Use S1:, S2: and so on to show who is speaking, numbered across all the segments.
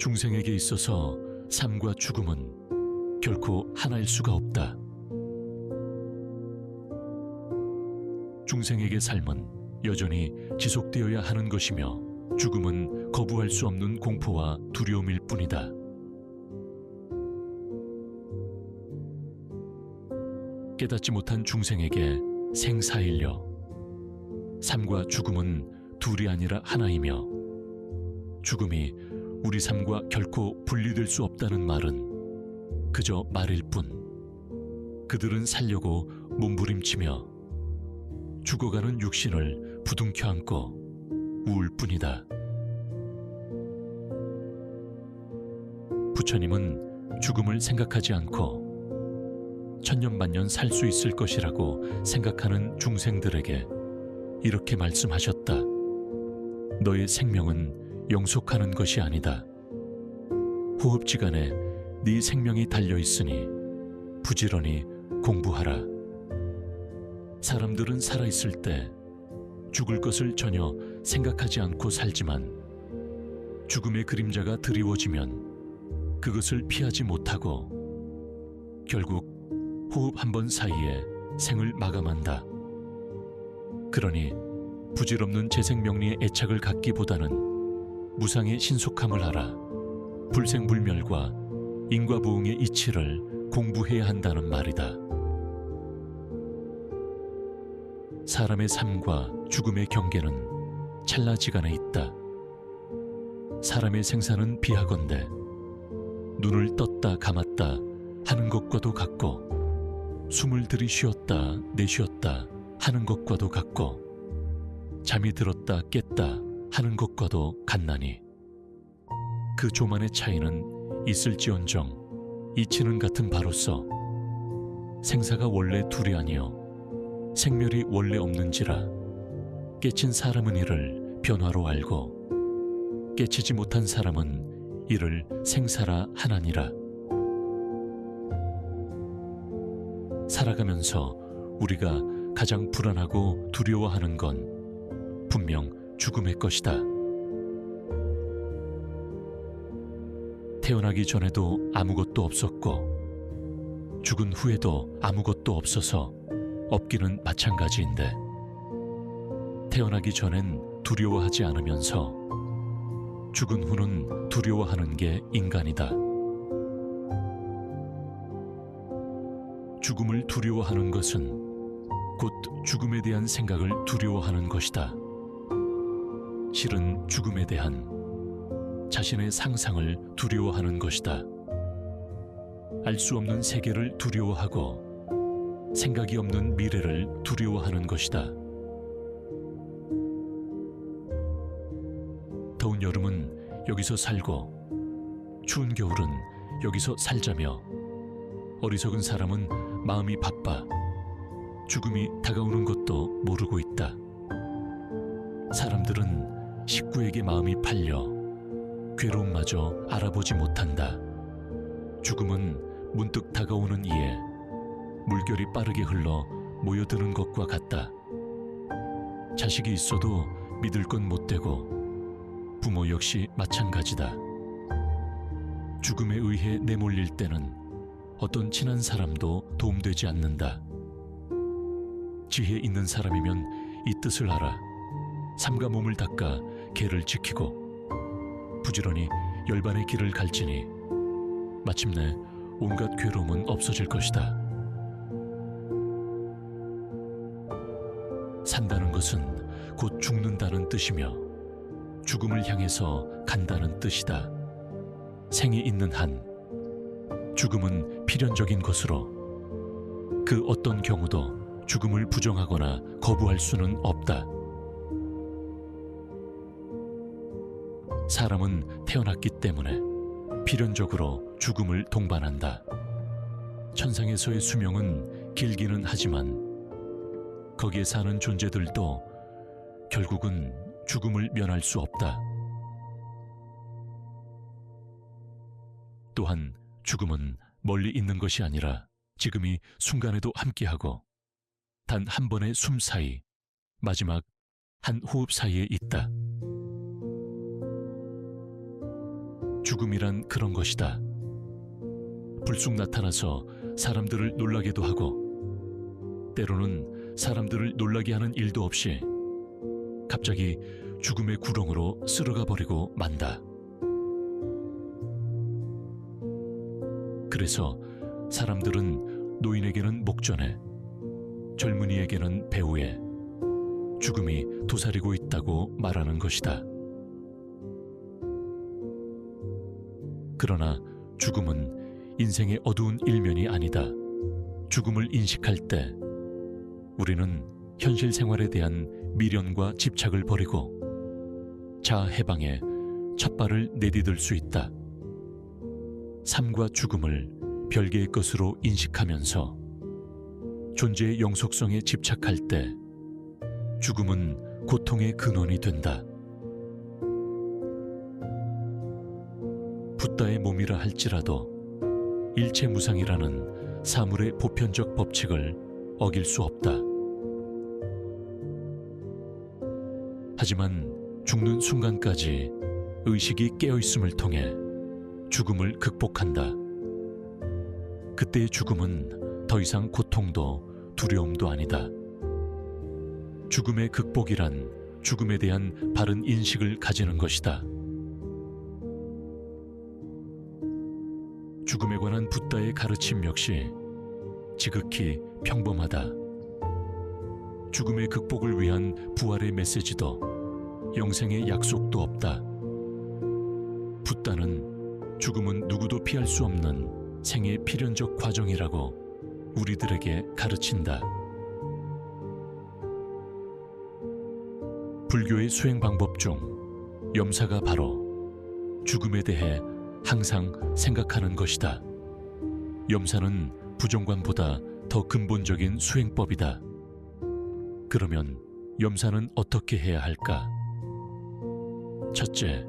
S1: 중생에게 있어서 삶과 죽음은 결코 하나일 수가 없다. 중생에게 삶은 여전히 지속되어야 하는 것이며 죽음은 거부할 수 없는 공포와 두려움일 뿐이다. 깨닫지 못한 중생에게 생사일려 삶과 죽음은 둘이 아니라 하나이며 죽음이 우리 삶과 결코 분리될 수 없다는 말은 그저 말일 뿐 그들은 살려고 몸부림치며 죽어가는 육신을 부둥켜 안고 우울 뿐이다. 부처님은 죽음을 생각하지 않고 천년만년 살 수 있을 것이라고 생각하는 중생들에게 이렇게 말씀하셨다. 너의 생명은 영속하는 것이 아니다. 호흡지간에 네 생명이 달려있으니 부지런히 공부하라. 사람들은 살아있을 때 죽을 것을 전혀 생각하지 않고 살지만 죽음의 그림자가 드리워지면 그것을 피하지 못하고 결국 호흡 한 번 사이에 생을 마감한다. 그러니 부질없는 재생명리의 애착을 갖기보다는 무상의 신속함을 알아 불생불멸과 인과보응의 이치를 공부해야 한다는 말이다. 사람의 삶과 죽음의 경계는 찰나지간에 있다. 사람의 생사는 비하건대 눈을 떴다 감았다 하는 것과도 같고 숨을 들이쉬었다 내쉬었다 하는 것과도 같고 잠이 들었다 깼다 하는 것과도 같나니 그 조만의 차이는 있을지언정 이치는 같은 바로서 생사가 원래 둘이 아니요 생멸이 원래 없는지라 깨친 사람은 이를 변화로 알고 깨치지 못한 사람은 이를 생사라 하나니라. 살아가면서 우리가 가장 불안하고 두려워하는 건 분명 죽음의 것이다. 태어나기 전에도 아무것도 없었고 죽은 후에도 아무것도 없어서 없기는 마찬가지인데 태어나기 전엔 두려워하지 않으면서 죽은 후는 두려워하는 게 인간이다. 죽음을 두려워하는 것은 곧 죽음에 대한 생각을 두려워하는 것이다. 실은 죽음에 대한 자신의 상상을 두려워하는 것이다. 알 수 없는 세계를 두려워하고 생각이 없는 미래를 두려워하는 것이다. 더운 여름은 여기서 살고 추운 겨울은 여기서 살자며 어리석은 사람은 마음이 바빠 죽음이 다가오는 것도 모르고 있다. 사람들은 식구에게 마음이 팔려 괴로움마저 알아보지 못한다. 죽음은 문득 다가오는 이에 물결이 빠르게 흘러 모여드는 것과 같다. 자식이 있어도 믿을 건 못 되고 부모 역시 마찬가지다. 죽음에 의해 내몰릴 때는 어떤 친한 사람도 도움되지 않는다. 지혜 있는 사람이면 이 뜻을 알아 삼가 몸을 닦아 계를 지키고 부지런히 열반의 길을 갈지니 마침내 온갖 괴로움은 없어질 것이다. 산다는 것은 곧 죽는다는 뜻이며 죽음을 향해서 간다는 뜻이다. 생이 있는 한 죽음은 필연적인 것으로 그 어떤 경우도 죽음을 부정하거나 거부할 수는 없다. 사람은 태어났기 때문에 필연적으로 죽음을 동반한다. 천상에서의 수명은 길기는 하지만 거기에 사는 존재들도 결국은 죽음을 면할 수 없다. 또한 죽음은 멀리 있는 것이 아니라 지금 이 순간에도 함께하고 단 한 번의 숨 사이, 마지막 한 호흡 사이에 있다. 죽음이란 그런 것이다. 불쑥 나타나서 사람들을 놀라게도 하고, 때로는 사람들을 놀라게 하는 일도 없이 갑자기 죽음의 구렁으로 쓸어가 버리고 만다. 그래서 사람들은 노인에게는 목전에, 젊은이에게는 배후에 죽음이 도사리고 있다고 말하는 것이다. 그러나 죽음은 인생의 어두운 일면이 아니다. 죽음을 인식할 때 우리는 현실 생활에 대한 미련과 집착을 버리고 자아 해방에 첫발을 내디딜 수 있다. 삶과 죽음을 별개의 것으로 인식하면서 존재의 영속성에 집착할 때 죽음은 고통의 근원이 된다. 붓다의 몸이라 할지라도 일체무상이라는 사물의 보편적 법칙을 어길 수 없다. 하지만 죽는 순간까지 의식이 깨어있음을 통해 죽음을 극복한다. 그때의 죽음은 더 이상 고통도 두려움도 아니다. 죽음의 극복이란 죽음에 대한 바른 인식을 가지는 것이다. 죽음에 관한 붓다의 가르침 역시 지극히 평범하다. 죽음의 극복을 위한 부활의 메시지도 영생의 약속도 없다. 붓다는 죽음은 누구도 피할 수 없는 생의 필연적 과정이라고 우리들에게 가르친다. 불교의 수행 방법 중 염사가 바로 죽음에 대해 항상 생각하는 것이다. 염사는 부정관보다 더 근본적인 수행법이다. 그러면 염사는 어떻게 해야 할까? 첫째,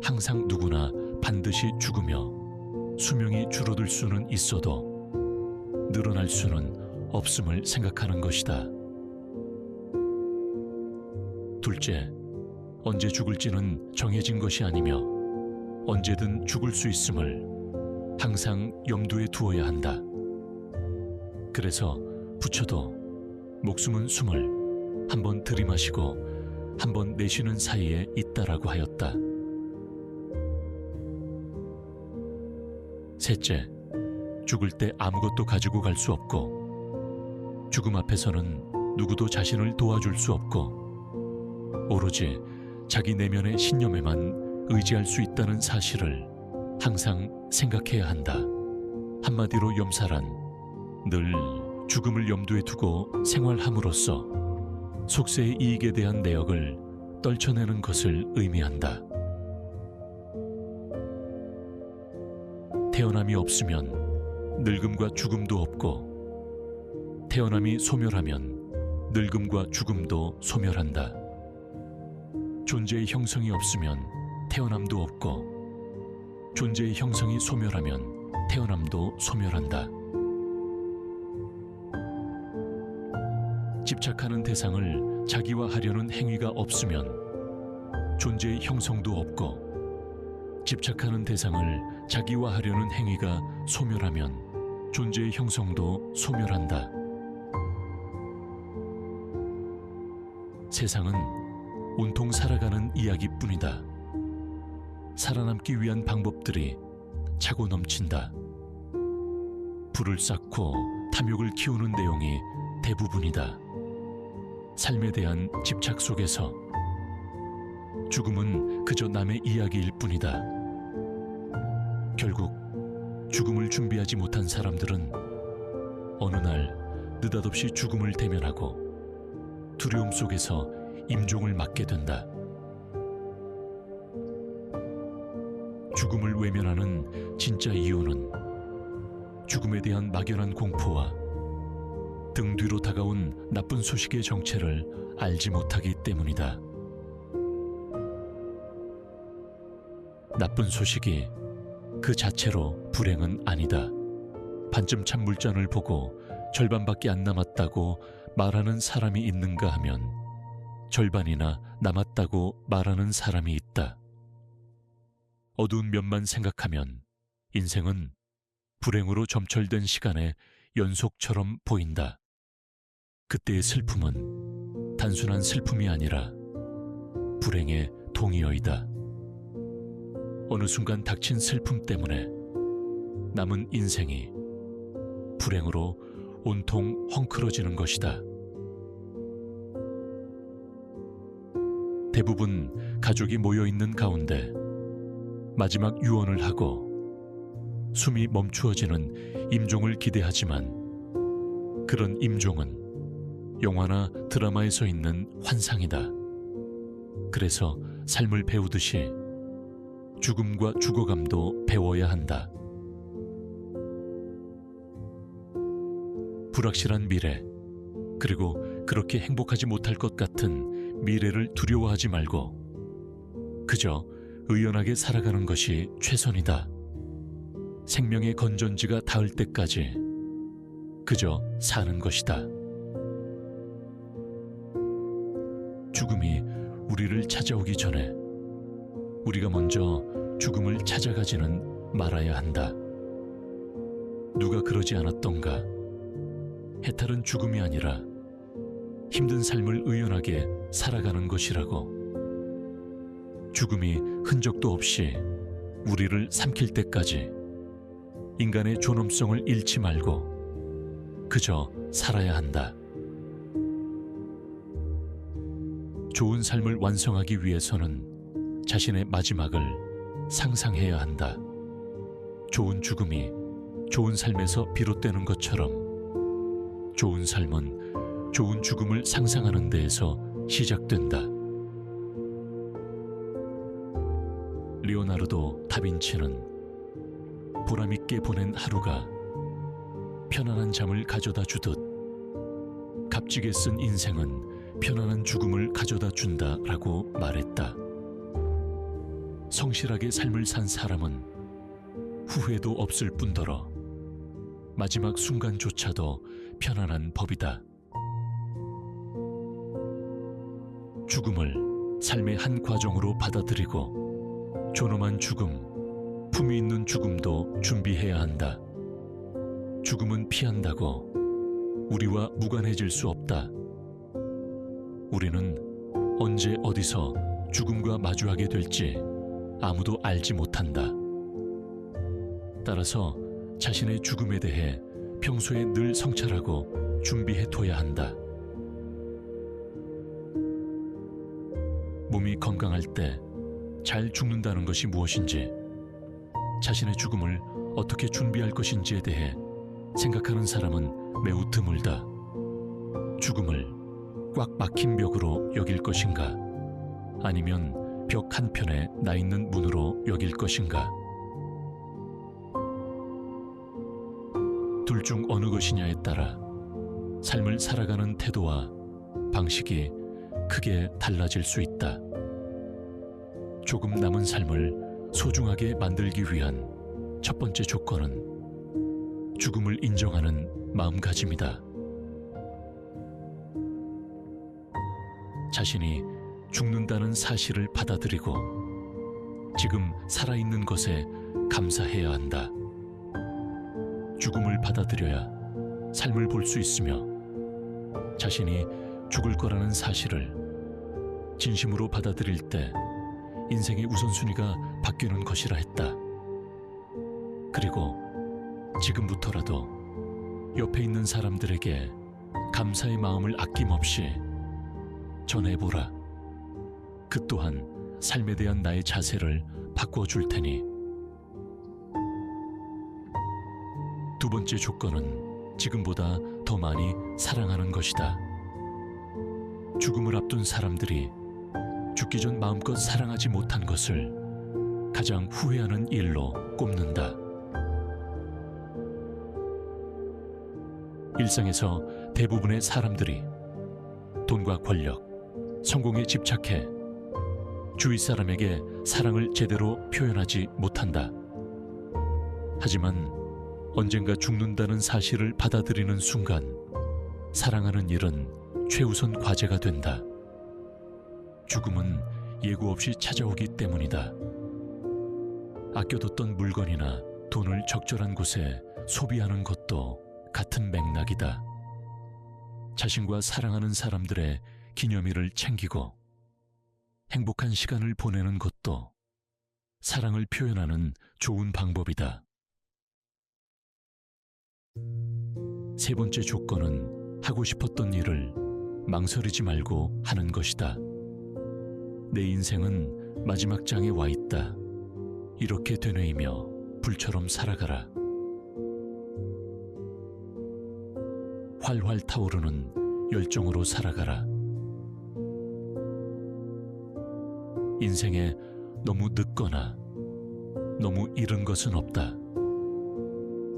S1: 항상 누구나 반드시 죽으며 수명이 줄어들 수는 있어도 늘어날 수는 없음을 생각하는 것이다. 둘째, 언제 죽을지는 정해진 것이 아니며 언제든 죽을 수 있음을 항상 염두에 두어야 한다. 그래서 부처도 목숨은 숨을 한번 들이마시고 한번 내쉬는 사이에 있다라고 하였다. 셋째, 죽을 때 아무것도 가지고 갈 수 없고 죽음 앞에서는 누구도 자신을 도와줄 수 없고 오로지 자기 내면의 신념에만 의지할 수 있다는 사실을 항상 생각해야 한다. 한마디로 염사란 늘 죽음을 염두에 두고 생활함으로써 속세의 이익에 대한 내역을 떨쳐내는 것을 의미한다. 태어남이 없으면 늙음과 죽음도 없고 태어남이 소멸하면 늙음과 죽음도 소멸한다. 존재의 형성이 없으면 태어남도 없고 존재의 형성이 소멸하면 태어남도 소멸한다. 집착하는 대상을 자기화하려는 행위가 없으면 존재의 형성도 없고 집착하는 대상을 자기화하려는 행위가 소멸하면 존재의 형성도 소멸한다. 세상은 온통 살아가는 이야기뿐이다. 살아남기 위한 방법들이 차고 넘친다. 불을 쌓고 탐욕을 키우는 내용이 대부분이다. 삶에 대한 집착 속에서 죽음은 그저 남의 이야기일 뿐이다. 결국 죽음을 준비하지 못한 사람들은 어느 날 느닷없이 죽음을 대면하고 두려움 속에서 임종을 맞게 된다. 죽음을 외면하는 진짜 이유는 죽음에 대한 막연한 공포와 등 뒤로 다가온 나쁜 소식의 정체를 알지 못하기 때문이다. 나쁜 소식이 그 자체로 불행은 아니다. 반쯤 찬 물잔을 보고 절반밖에 안 남았다고 말하는 사람이 있는가 하면 절반이나 남았다고 말하는 사람이 있다. 어두운 면만 생각하면 인생은 불행으로 점철된 시간의 연속처럼 보인다. 그때의 슬픔은 단순한 슬픔이 아니라 불행의 동의어이다. 어느 순간 닥친 슬픔 때문에 남은 인생이 불행으로 온통 헝클어지는 것이다. 대부분 가족이 모여있는 가운데 마지막 유언을 하고 숨이 멈추어지는 임종을 기대하지만 그런 임종은 영화나 드라마에서 있는 환상이다. 그래서 삶을 배우듯이 죽음과 죽어감도 배워야 한다. 불확실한 미래, 그리고 그렇게 행복하지 못할 것 같은 미래를 두려워하지 말고 그저 의연하게 살아가는 것이 최선이다. 생명의 건전지가 닿을 때까지 그저 사는 것이다. 죽음이 우리를 찾아오기 전에 우리가 먼저 죽음을 찾아가지는 말아야 한다. 누가 그러지 않았던가? 해탈은 죽음이 아니라 힘든 삶을 의연하게 살아가는 것이라고. 죽음이 흔적도 없이 우리를 삼킬 때까지 인간의 존엄성을 잃지 말고 그저 살아야 한다. 좋은 삶을 완성하기 위해서는 자신의 마지막을 상상해야 한다. 좋은 죽음이 좋은 삶에서 비롯되는 것처럼 좋은 삶은 좋은 죽음을 상상하는 데에서 시작된다. 리오나르도 다빈치는 보람있게 보낸 하루가 편안한 잠을 가져다 주듯 값지게 쓴 인생은 편안한 죽음을 가져다 준다라고 말했다. 성실하게 삶을 산 사람은 후회도 없을 뿐더러 마지막 순간조차도 편안한 법이다. 죽음을 삶의 한 과정으로 받아들이고 존엄한 죽음, 품위 있는 죽음도 준비해야 한다. 죽음은 피한다고 우리와 무관해질 수 없다. 우리는 언제 어디서 죽음과 마주하게 될지 아무도 알지 못한다. 따라서 자신의 죽음에 대해 평소에 늘 성찰하고 준비해둬야 한다. 몸이 건강할 때 잘 죽는다는 것이 무엇인지, 자신의 죽음을 어떻게 준비할 것인지에 대해 생각하는 사람은 매우 드물다. 죽음을 꽉 막힌 벽으로 여길 것인가, 아니면 벽 한편에 나 있는 문으로 여길 것인가. 둘 중 어느 것이냐에 따라 삶을 살아가는 태도와 방식이 크게 달라질 수 있다. 조금 남은 삶을 소중하게 만들기 위한 첫 번째 조건은 죽음을 인정하는 마음가짐이다. 자신이 죽는다는 사실을 받아들이고 지금 살아있는 것에 감사해야 한다. 죽음을 받아들여야 삶을 볼 수 있으며 자신이 죽을 거라는 사실을 진심으로 받아들일 때 인생의 우선순위가 바뀌는 것이라 했다. 그리고 지금부터라도 옆에 있는 사람들에게 감사의 마음을 아낌없이 전해보라. 그 또한 삶에 대한 나의 자세를 바꿔줄 테니. 두 번째 조건은 지금보다 더 많이 사랑하는 것이다. 죽음을 앞둔 사람들이 죽기 전 마음껏 사랑하지 못한 것을 가장 후회하는 일로 꼽는다. 일상에서 대부분의 사람들이 돈과 권력, 성공에 집착해 주위 사람에게 사랑을 제대로 표현하지 못한다. 하지만 언젠가 죽는다는 사실을 받아들이는 순간 사랑하는 일은 최우선 과제가 된다. 죽음은 예고 없이 찾아오기 때문이다. 아껴뒀던 물건이나 돈을 적절한 곳에 소비하는 것도 같은 맥락이다. 자신과 사랑하는 사람들의 기념일을 챙기고 행복한 시간을 보내는 것도 사랑을 표현하는 좋은 방법이다. 세 번째 조건은 하고 싶었던 일을 망설이지 말고 하는 것이다. 내 인생은 마지막 장에 와 있다. 이렇게 되뇌이며 불처럼 살아가라. 활활 타오르는 열정으로 살아가라. 인생에 너무 늦거나 너무 이른 것은 없다.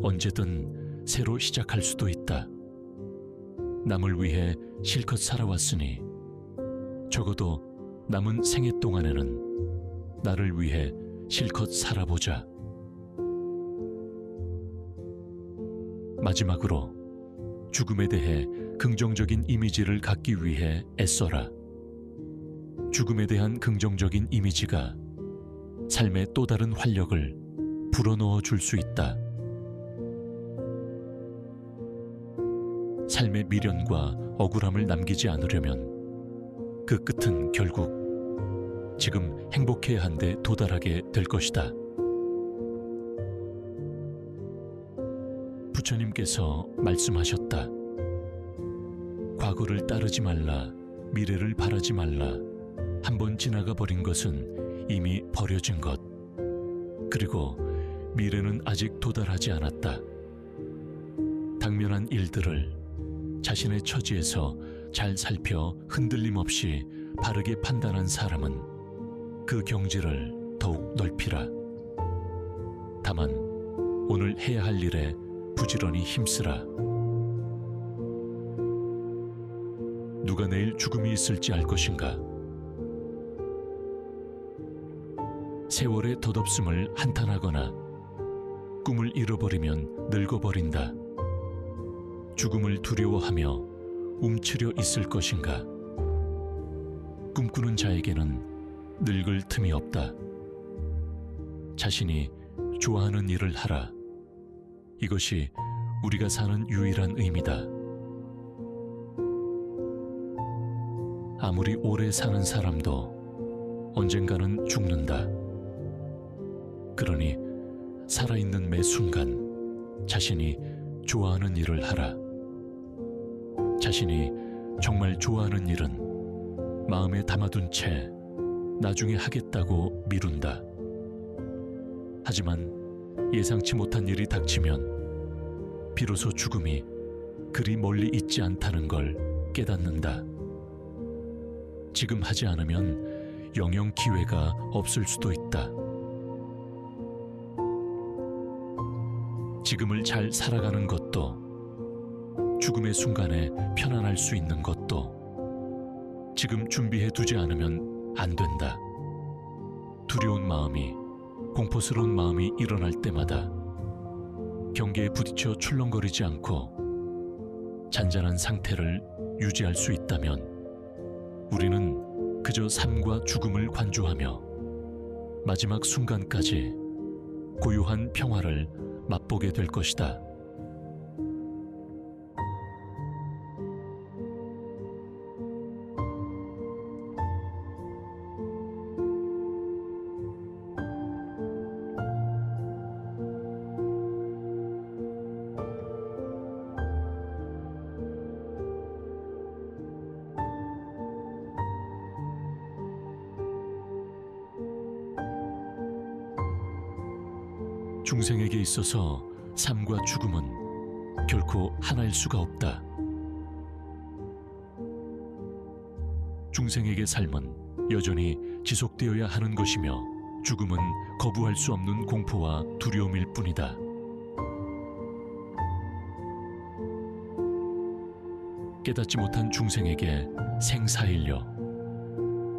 S1: 언제든 새로 시작할 수도 있다. 남을 위해 실컷 살아왔으니 적어도 남은 생애 동안에는 나를 위해 실컷 살아보자. 마지막으로 죽음에 대해 긍정적인 이미지를 갖기 위해 애써라. 죽음에 대한 긍정적인 이미지가 삶의 또 다른 활력을 불어넣어 줄 수 있다. 삶의 미련과 억울함을 남기지 않으려면 그 끝은 결국 지금 행복해야 한데 도달하게 될 것이다. 부처님께서 말씀하셨다. 과거를 따르지 말라, 미래를 바라지 말라. 한번 지나가 버린 것은 이미 버려진 것. 그리고 미래는 아직 도달하지 않았다. 당면한 일들을 자신의 처지에서 잘 살펴 흔들림 없이 바르게 판단한 사람은 그 경지를 더욱 넓히라. 다만 오늘 해야 할 일에 부지런히 힘쓰라. 누가 내일 죽음이 있을지 알 것인가? 세월의 덧없음을 한탄하거나 꿈을 잃어버리면 늙어버린다. 죽음을 두려워하며 움츠려 있을 것인가? 꿈꾸는 자에게는 늙을 틈이 없다. 자신이 좋아하는 일을 하라. 이것이 우리가 사는 유일한 의미다. 아무리 오래 사는 사람도 언젠가는 죽는다. 그러니 살아있는 매 순간 자신이 좋아하는 일을 하라. 자신이 정말 좋아하는 일은 마음에 담아둔 채 나중에 하겠다고 미룬다. 하지만 예상치 못한 일이 닥치면 비로소 죽음이 그리 멀리 있지 않다는 걸 깨닫는다. 지금 하지 않으면 영영 기회가 없을 수도 있다. 지금을 잘 살아가는 것도, 죽음의 순간에 편안할 수 있는 것도 지금 준비해 두지 않으면 안 된다. 두려운 마음이, 공포스러운 마음이 일어날 때마다 경계에 부딪혀 출렁거리지 않고 잔잔한 상태를 유지할 수 있다면 우리는 그저 삶과 죽음을 관조하며 마지막 순간까지 고요한 평화를 맛보게 될 것이다. 중생에게 있어서 삶과 죽음은 결코 하나일 수가 없다. 중생에게 삶은 여전히 지속되어야 하는 것이며 죽음은 거부할 수 없는 공포와 두려움일 뿐이다. 깨닫지 못한 중생에게 생사일려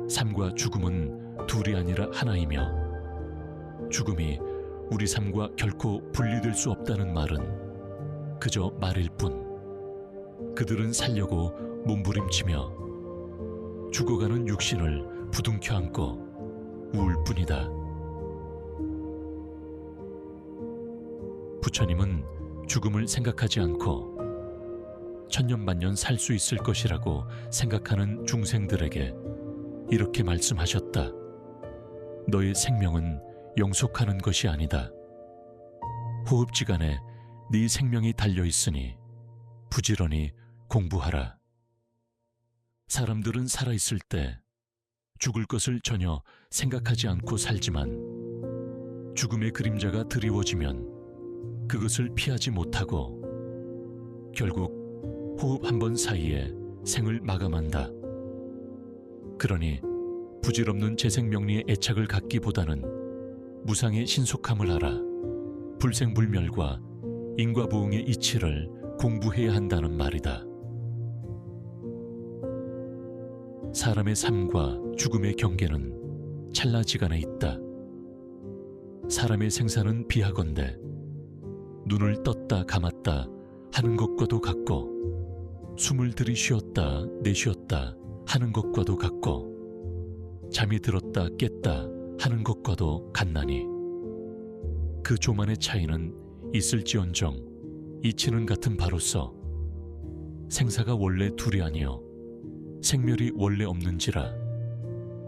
S1: 삶과 죽음은 둘이 아니라 하나이며 죽음이 우리 삶과 결코 분리될 수 없다는 말은 그저 말일 뿐. 그들은 살려고 몸부림치며 죽어가는 육신을 부둥켜 안고 울 뿐이다. 부처님은 죽음을 생각하지 않고 천년만년 살 수 있을 것이라고 생각하는 중생들에게 이렇게 말씀하셨다. 너의 생명은 영속하는 것이 아니다. 호흡지간에 네 생명이 달려있으니 부지런히 공부하라. 사람들은 살아있을 때 죽을 것을 전혀 생각하지 않고 살지만 죽음의 그림자가 드리워지면 그것을 피하지 못하고 결국 호흡 한 번 사이에 생을 마감한다. 그러니 부질없는 재생명리의 애착을 갖기보다는 무상의 신속함을 알아 불생불멸과 인과보응의 이치를 공부해야 한다는 말이다. 사람의 삶과 죽음의 경계는 찰나지간에 있다. 사람의 생사는 비하건대 눈을 떴다 감았다 하는 것과도 같고 숨을 들이쉬었다 내쉬었다 하는 것과도 같고 잠이 들었다 깼다 하는 것과도 같나니 그 조만의 차이는 있을지언정 이치는 같은 바로서 생사가 원래 둘이 아니요 생멸이 원래 없는지라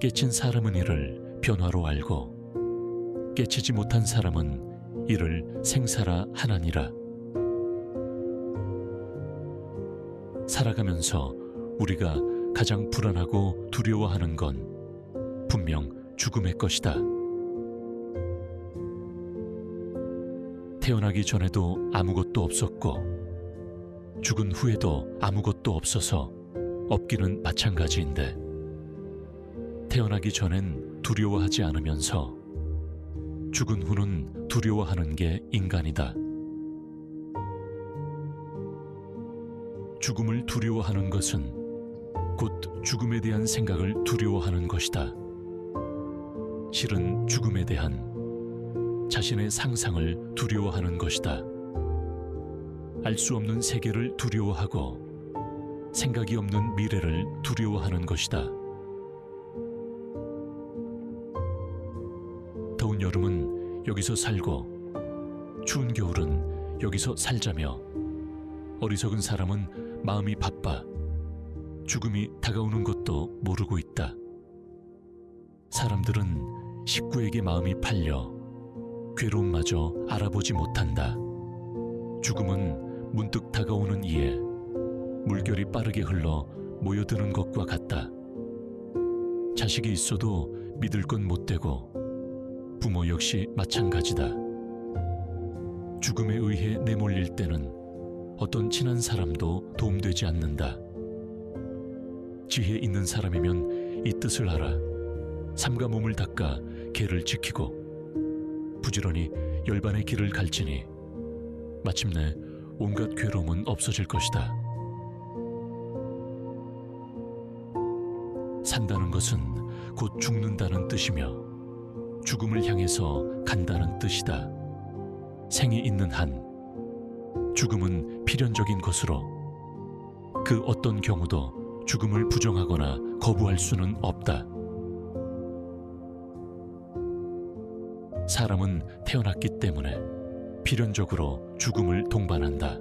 S1: 깨친 사람은 이를 변화로 알고 깨치지 못한 사람은 이를 생사라 하나니라. 살아가면서 우리가 가장 불안하고 두려워하는 건 분명 죽음의 것이다. 태어나기 전에도 아무것도 없었고 죽은 후에도 아무것도 없어서 없기는 마찬가지인데 태어나기 전엔 두려워하지 않으면서 죽은 후는 두려워하는 게 인간이다. 죽음을 두려워하는 것은 곧 죽음에 대한 생각을 두려워하는 것이다. 실은 죽음에 대한 자신의 상상을 두려워하는 것이다. 알 수 없는 세계를 두려워하고 생각이 없는 미래를 두려워하는 것이다. 더운 여름은 여기서 살고 추운 겨울은 여기서 살자며 어리석은 사람은 마음이 바빠 죽음이 다가오는 것도 모르고 있다. 사람들은 식구에게 마음이 팔려 괴로움마저 알아보지 못한다. 죽음은 문득 다가오는 이에 물결이 빠르게 흘러 모여드는 것과 같다. 자식이 있어도 믿을 건 못 되고 부모 역시 마찬가지다. 죽음에 의해 내몰릴 때는 어떤 친한 사람도 도움되지 않는다. 지혜 있는 사람이면 이 뜻을 알아 삼가 몸을 닦아 개를 지키고 부지런히 열반의 길을 갈지니 마침내 온갖 괴로움은 없어질 것이다. 산다는 것은 곧 죽는다는 뜻이며 죽음을 향해서 간다는 뜻이다. 생이 있는 한 죽음은 필연적인 것으로 그 어떤 경우도 죽음을 부정하거나 거부할 수는 없다. 사람은 태어났기 때문에 필연적으로 죽음을 동반한다.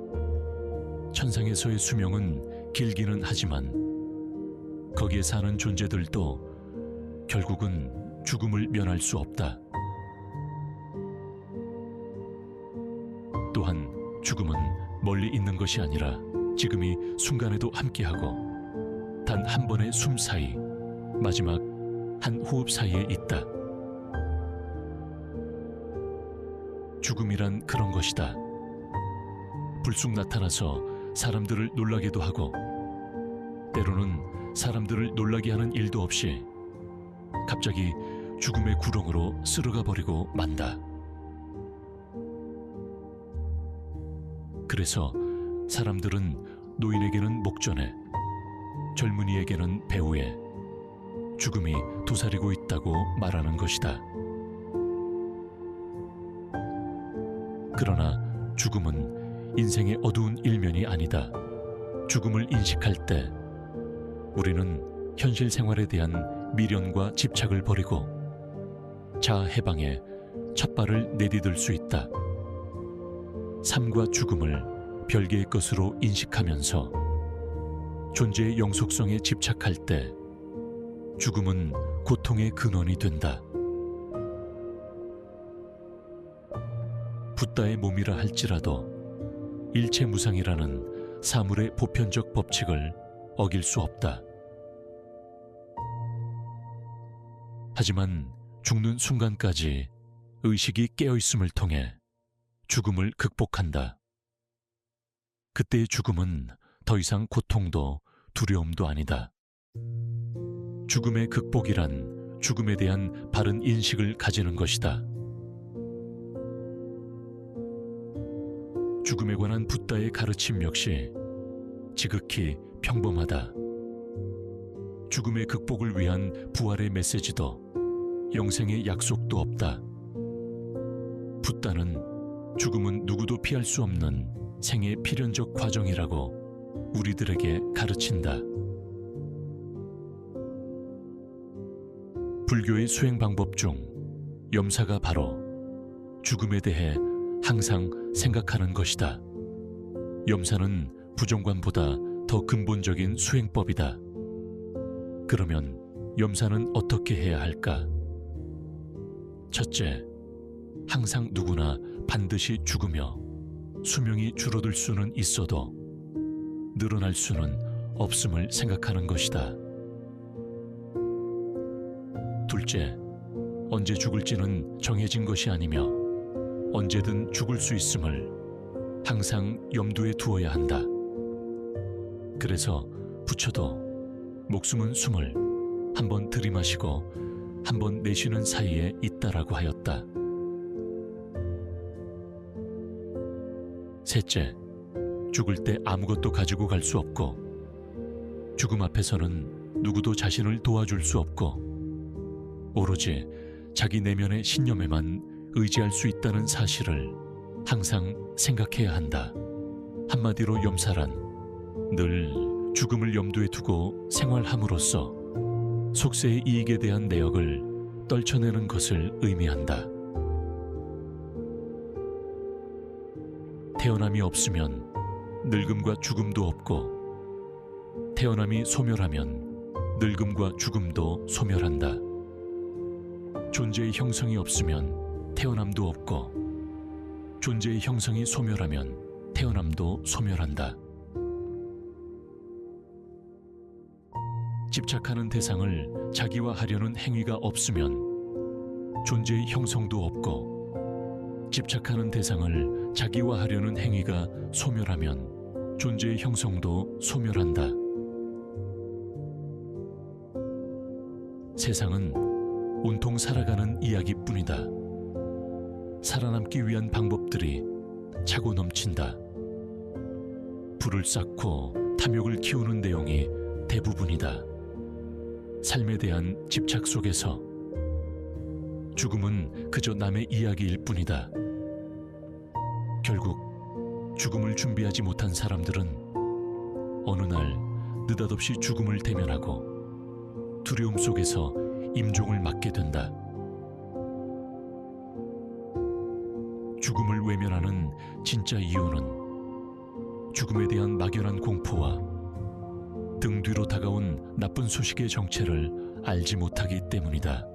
S1: 천상에서의 수명은 길기는 하지만 거기에 사는 존재들도 결국은 죽음을 면할 수 없다. 또한 죽음은 멀리 있는 것이 아니라 지금 이 순간에도 함께하고 단 한 번의 숨 사이, 마지막 한 호흡 사이에 있다. 죽음이란 그런 것이다. 불쑥 나타나서 사람들을 놀라게도 하고 때로는 사람들을 놀라게 하는 일도 없이 갑자기 죽음의 구렁으로 쓸어가 버리고 만다. 그래서 사람들은 노인에게는 목전에, 젊은이에게는 배후에 죽음이 도사리고 있다고 말하는 것이다. 그러나 죽음은 인생의 어두운 일면이 아니다. 죽음을 인식할 때 우리는 현실 생활에 대한 미련과 집착을 버리고 자아 해방에 첫 발을 내디딜 수 있다. 삶과 죽음을 별개의 것으로 인식하면서 존재의 영속성에 집착할 때 죽음은 고통의 근원이 된다. 붓다의 몸이라 할지라도 일체무상이라는 사물의 보편적 법칙을 어길 수 없다. 하지만 죽는 순간까지 의식이 깨어있음을 통해 죽음을 극복한다. 그때의 죽음은 더 이상 고통도 두려움도 아니다. 죽음의 극복이란 죽음에 대한 바른 인식을 가지는 것이다. 죽음에 관한 붓다의 가르침 역시 지극히 평범하다. 죽음의 극복을 위한 부활의 메시지도 영생의 약속도 없다. 붓다는 죽음은 누구도 피할 수 없는 생의 필연적 과정이라고 우리들에게 가르친다. 불교의 수행 방법 중 염사가 바로 죽음에 대해 항상 생각하는 것이다. 염사는 부정관보다 더 근본적인 수행법이다. 그러면 염사는 어떻게 해야 할까? 첫째, 항상 누구나 반드시 죽으며 수명이 줄어들 수는 있어도 늘어날 수는 없음을 생각하는 것이다. 둘째, 언제 죽을지는 정해진 것이 아니며 언제든 죽을 수 있음을 항상 염두에 두어야 한다. 그래서 부처도 목숨은 숨을 한번 들이마시고 한번 내쉬는 사이에 있다라고 하였다. 셋째, 죽을 때 아무것도 가지고 갈 수 없고 죽음 앞에서는 누구도 자신을 도와줄 수 없고 오로지 자기 내면의 신념에만 의지할 수 있다는 사실을 항상 생각해야 한다. 한마디로 염사란 늘 죽음을 염두에 두고 생활함으로써 속세의 이익에 대한 내역을 떨쳐내는 것을 의미한다. 태어남이 없으면 늙음과 죽음도 없고 태어남이 소멸하면 늙음과 죽음도 소멸한다. 존재의 형성이 없으면 태어남도 없고 존재의 형성이 소멸하면 태어남도 소멸한다. 집착하는 대상을 자기화하려는 행위가 없으면 존재의 형성도 없고 집착하는 대상을 자기화하려는 행위가 소멸하면 존재의 형성도 소멸한다. 세상은 온통 살아가는 이야기뿐이다. 살아남기 위한 방법들이 차고 넘친다. 불을 쌓고 탐욕을 키우는 내용이 대부분이다. 삶에 대한 집착 속에서 죽음은 그저 남의 이야기일 뿐이다. 결국 죽음을 준비하지 못한 사람들은 어느 날 느닷없이 죽음을 대면하고 두려움 속에서 임종을 맞게 된다. 죽음을 외면하는 진짜 이유는 죽음에 대한 막연한 공포와 등 뒤로 다가온 나쁜 소식의 정체를 알지 못하기 때문이다.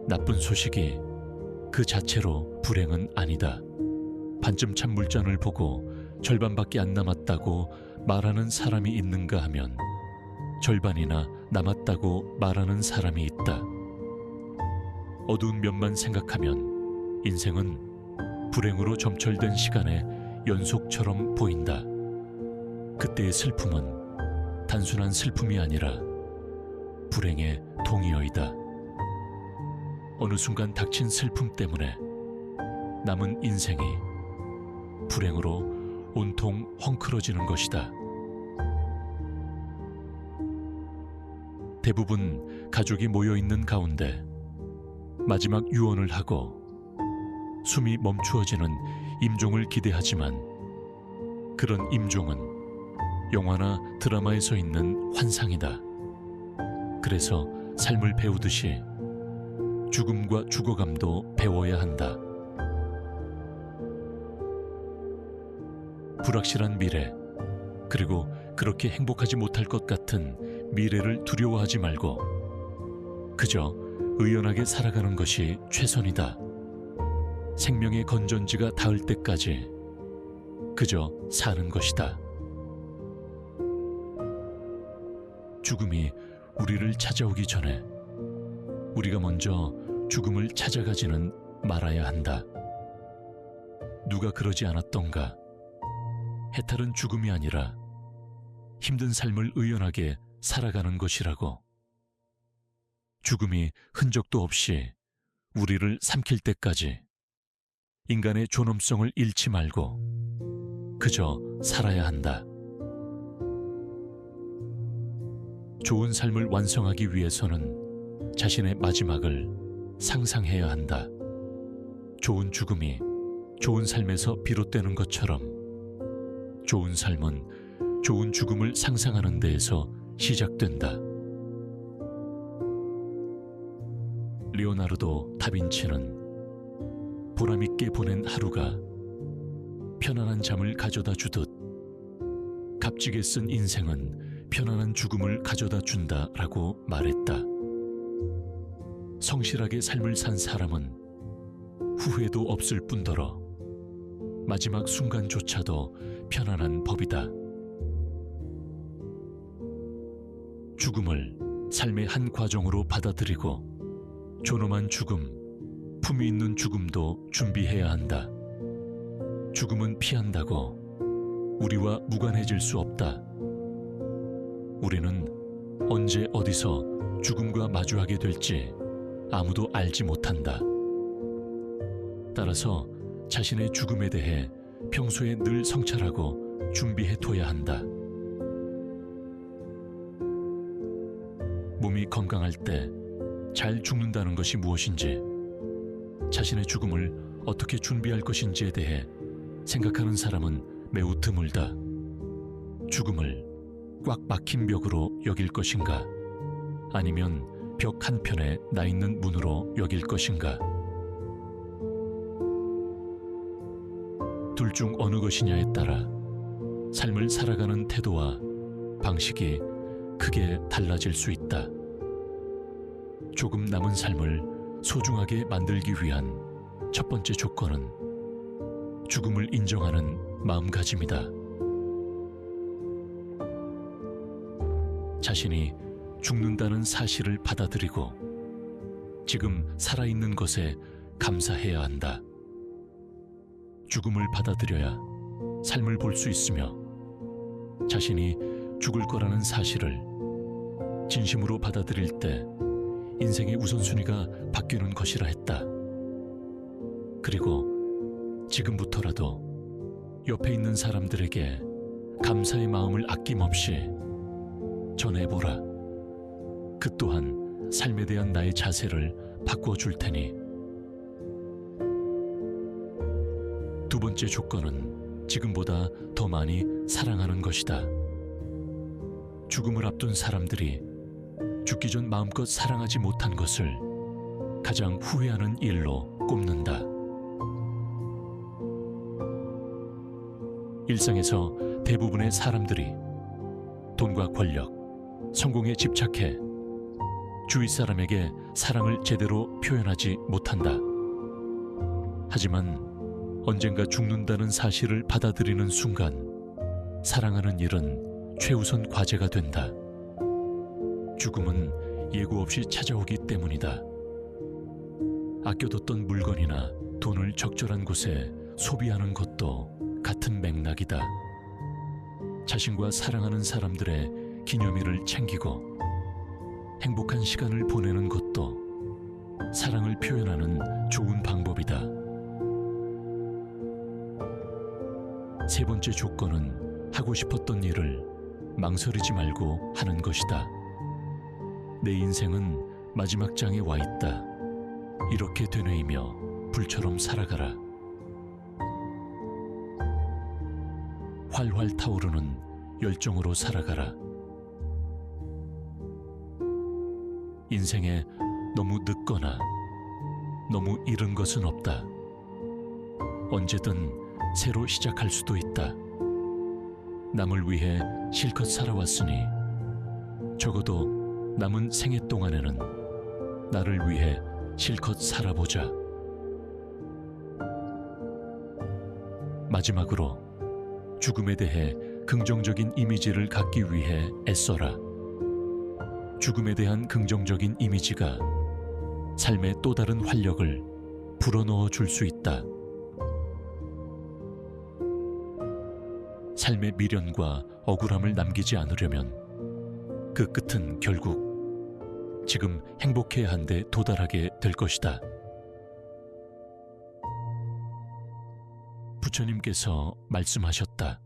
S1: 나쁜 소식이 그 자체로 불행은 아니다. 반쯤 찬 물잔을 보고 절반밖에 안 남았다고 말하는 사람이 있는가 하면 절반이나 남았다고 말하는 사람이 있다. 어두운 면만 생각하면 인생은 불행으로 점철된 시간의 연속처럼 보인다. 그때의 슬픔은 단순한 슬픔이 아니라 불행의 동의어이다. 어느 순간 닥친 슬픔 때문에 남은 인생이 불행으로 온통 헝클어지는 것이다. 대부분 가족이 모여있는 가운데 마지막 유언을 하고 숨이 멈추어지는 임종을 기대하지만 그런 임종은 영화나 드라마에서 있는 환상이다. 그래서 삶을 배우듯이 죽음과 죽어감도 배워야 한다. 불확실한 미래, 그리고 그렇게 행복하지 못할 것 같은 미래를 두려워하지 말고 그저 의연하게 살아가는 것이 최선이다. 생명의 건전지가 닿을 때까지 그저 사는 것이다. 죽음이 우리를 찾아오기 전에 우리가 먼저 죽음을 찾아가지는 말아야 한다. 누가 그러지 않았던가? 해탈은 죽음이 아니라 힘든 삶을 의연하게 살아가는 것이라고. 죽음이 흔적도 없이 우리를 삼킬 때까지 인간의 존엄성을 잃지 말고 그저 살아야 한다. 좋은 삶을 완성하기 위해서는 자신의 마지막을 상상해야 한다. 좋은 죽음이 좋은 삶에서 비롯되는 것처럼 좋은 삶은 좋은 죽음을 상상하는 데에서 시작된다. 리오나르도 다빈치는 보람있게 보낸 하루가 편안한 잠을 가져다 주듯 값지게 쓴 인생은 편안한 죽음을 가져다 준다라고 말했다. 성실하게 삶을 산 사람은 후회도 없을 뿐더러 마지막 순간조차도 편안한 법이다. 죽음을 삶의 한 과정으로 받아들이고 존엄한 죽음, 품위 있는 죽음도 준비해야 한다. 죽음은 피한다고 우리와 무관해질 수 없다. 우리는 언제 어디서 죽음과 마주하게 될지 아무도 알지 못한다. 따라서 자신의 죽음에 대해 평소에 늘 성찰하고 준비해둬야 한다. 몸이 건강할 때 잘 죽는다는 것이 무엇인지, 자신의 죽음을 어떻게 준비할 것인지에 대해 생각하는 사람은 매우 드물다. 죽음을 꽉 막힌 벽으로 여길 것인가, 아니면 벽 한편에 나 있는 문으로 여길 것인가. 둘 중 어느 것이냐에 따라 삶을 살아가는 태도와 방식이 크게 달라질 수 있다. 조금 남은 삶을 소중하게 만들기 위한 첫 번째 조건은 죽음을 인정하는 마음가짐이다. 자신이 죽는다는 사실을 받아들이고 지금 살아있는 것에 감사해야 한다. 죽음을 받아들여야 삶을 볼 수 있으며 자신이 죽을 거라는 사실을 진심으로 받아들일 때 인생의 우선순위가 바뀌는 것이라 했다. 그리고 지금부터라도 옆에 있는 사람들에게 감사의 마음을 아낌없이 전해보라. 그 또한 삶에 대한 나의 자세를 바꿔줄 테니. 두 번째 조건은 지금보다 더 많이 사랑하는 것이다. 죽음을 앞둔 사람들이 죽기 전 마음껏 사랑하지 못한 것을 가장 후회하는 일로 꼽는다. 일상에서 대부분의 사람들이 돈과 권력, 성공에 집착해 주위 사람에게 사랑을 제대로 표현하지 못한다. 하지만 언젠가 죽는다는 사실을 받아들이는 순간 사랑하는 일은 최우선 과제가 된다. 죽음은 예고 없이 찾아오기 때문이다. 아껴뒀던 물건이나 돈을 적절한 곳에 소비하는 것도 같은 맥락이다. 자신과 사랑하는 사람들의 기념일을 챙기고 행복한 시간을 보내는 것도 사랑을 표현하는 좋은 방법이다. 세 번째 조건은 하고 싶었던 일을 망설이지 말고 하는 것이다. 내 인생은 마지막 장에 와 있다. 이렇게 되뇌이며 불처럼 살아가라. 활활 타오르는 열정으로 살아가라. 인생에 너무 늦거나 너무 이른 것은 없다. 언제든 새로 시작할 수도 있다. 남을 위해 실컷 살아왔으니 적어도 남은 생애 동안에는 나를 위해 실컷 살아보자. 마지막으로 죽음에 대해 긍정적인 이미지를 갖기 위해 애써라. 죽음에 대한 긍정적인 이미지가 삶의 또 다른 활력을 불어넣어 줄 수 있다. 삶의 미련과 억울함을 남기지 않으려면 그 끝은 결국 지금 행복해야 한데 도달하게 될 것이다. 부처님께서 말씀하셨다.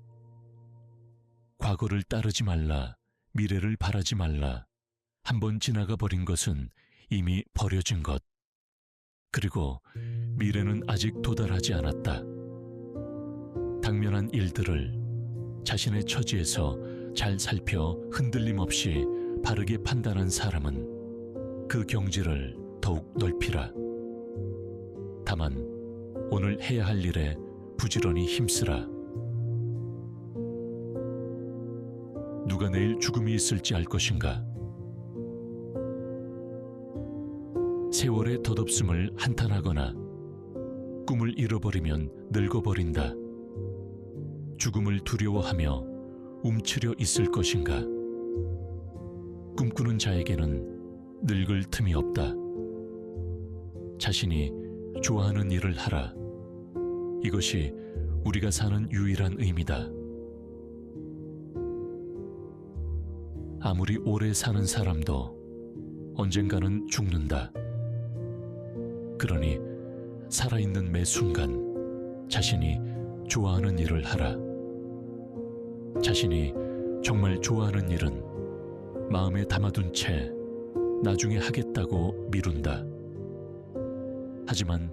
S1: 과거를 따르지 말라, 미래를 바라지 말라. 한번 지나가 버린 것은 이미 버려진 것. 그리고 미래는 아직 도달하지 않았다. 당면한 일들을 자신의 처지에서 잘 살펴 흔들림 없이 바르게 판단한 사람은 그 경지를 더욱 넓히라. 다만 오늘 해야 할 일에 부지런히 힘쓰라. 누가 내일 죽음이 있을지 알 것인가? 세월의 덧없음을 한탄하거나 꿈을 잃어버리면 늙어버린다. 죽음을 두려워하며 움츠려 있을 것인가? 꿈꾸는 자에게는 늙을 틈이 없다. 자신이 좋아하는 일을 하라. 이것이 우리가 사는 유일한 의미다. 아무리 오래 사는 사람도 언젠가는 죽는다. 그러니 살아있는 매 순간 자신이 좋아하는 일을 하라. 자신이 정말 좋아하는 일은 마음에 담아둔 채 나중에 하겠다고 미룬다. 하지만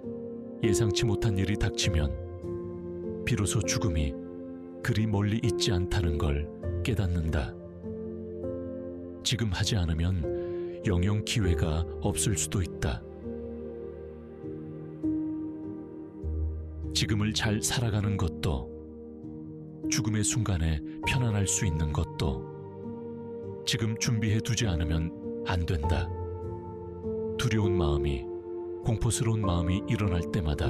S1: 예상치 못한 일이 닥치면 비로소 죽음이 그리 멀리 있지 않다는 걸 깨닫는다. 지금 하지 않으면 영영 기회가 없을 수도 있다. 지금을 잘 살아가는 것도, 죽음의 순간에 편안할 수 있는 것도 지금 준비해 두지 않으면 안 된다. 두려운 마음이, 공포스러운 마음이 일어날 때마다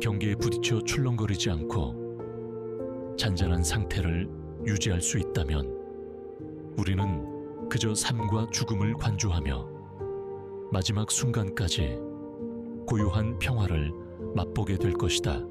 S1: 경계에 부딪혀 출렁거리지 않고 잔잔한 상태를 유지할 수 있다면 우리는 그저 삶과 죽음을 관조하며 마지막 순간까지 고요한 평화를 맛보게 될 것이다.